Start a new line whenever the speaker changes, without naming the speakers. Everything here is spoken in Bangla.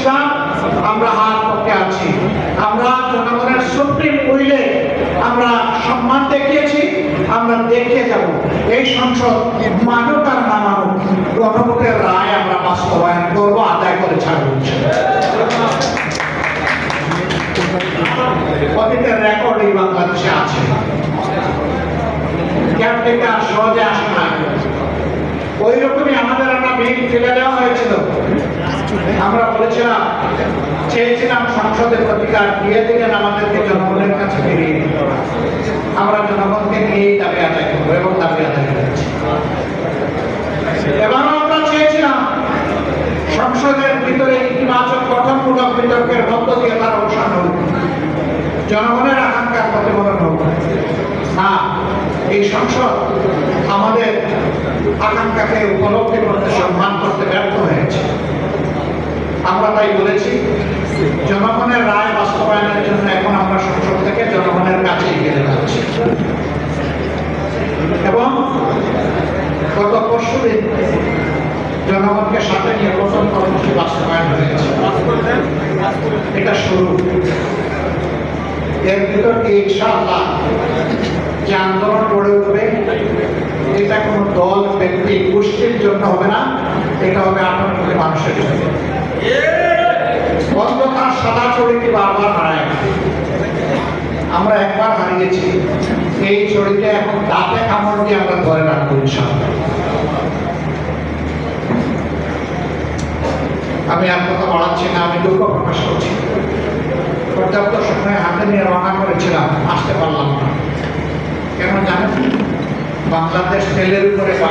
বলেছিলাম আমরা হাত পক্ষে আছি, আমরা জনগণের সুপ্রিম উইলে আমরা সম্মান দেখিয়েছি, আমরা দেখিয়ে যাব। এই সংসদ মানুক আর না মানুক গণভোটের রায় আমরা বাস্তবায়ন করব, আদায় করে ছাড়ব। অতীতের রেকর্ড এই বাংলাদেশে আছে, কেয়ারটেকার সহজে আসে না। ওই রকমই আমাদের একটা বিল ফেলে দেওয়া হয়েছিল। আমরা বলেছিলাম, চেয়েছিলাম সংসদে প্রতিকার দিয়ে দিলেন আমাদেরকে জনগণের কাছে ফিরিয়ে দিন। আমরা জনগণকে নিয়েই দাবি আদায় করবো এবং দাবি আদায় করেছি। এবারও আমরা চেয়েছিলাম সংসদের ভিতরে ইতিবাচক গঠনমূলক বিতর্কের মধ্য দিয়ে তার অবসান হোক, জনগণের আকাঙ্ক্ষার প্রতিফলন হোক। না, এই সংসদ আমাদের আকাঙ্ক্ষাকে উপলব্ধি করতে, সম্মান করতে ব্যর্থ হয়েছে। আমরা তাই বলেছি, জনগণের রায় বাস্তবায়নের জন্য এখন আমরা সংসদ থেকে জনগণের কাছে এগিয়ে যাচ্ছি। এবং গত পরশুদিন জনগণকে সাথে নিয়ে প্রথম কর্মসূচি বাস্তবায়ন হয়েছে। এটা শুরু। এর ভিতর ইনশাআল্লাহ যে আন্দোলন গড়ে উঠবে, এটা কোনো দল, ব্যক্তি, গোষ্ঠীর জন্য হবে না, এটা হবে 18 কোটি মানুষের জন্য। অন্ধকার সাদা চরিত্র বারবার হারায়। আমরা একবার হারিয়েছি, এই চরিত্রে এখন দাঁতে কামড় দিয়ে আমরা ধরে রাখবো ইনশাআল্লাহ। আমি আর কথা বাড়াচ্ছি না, আমি দুঃখ প্রকাশ করছি। পর্যাপ্ত সময় হাতে নিয়ে রওনা করেছিলাম, আসতে পারলাম না। কেন জানেন? বাংলাদেশ তেলের উপরে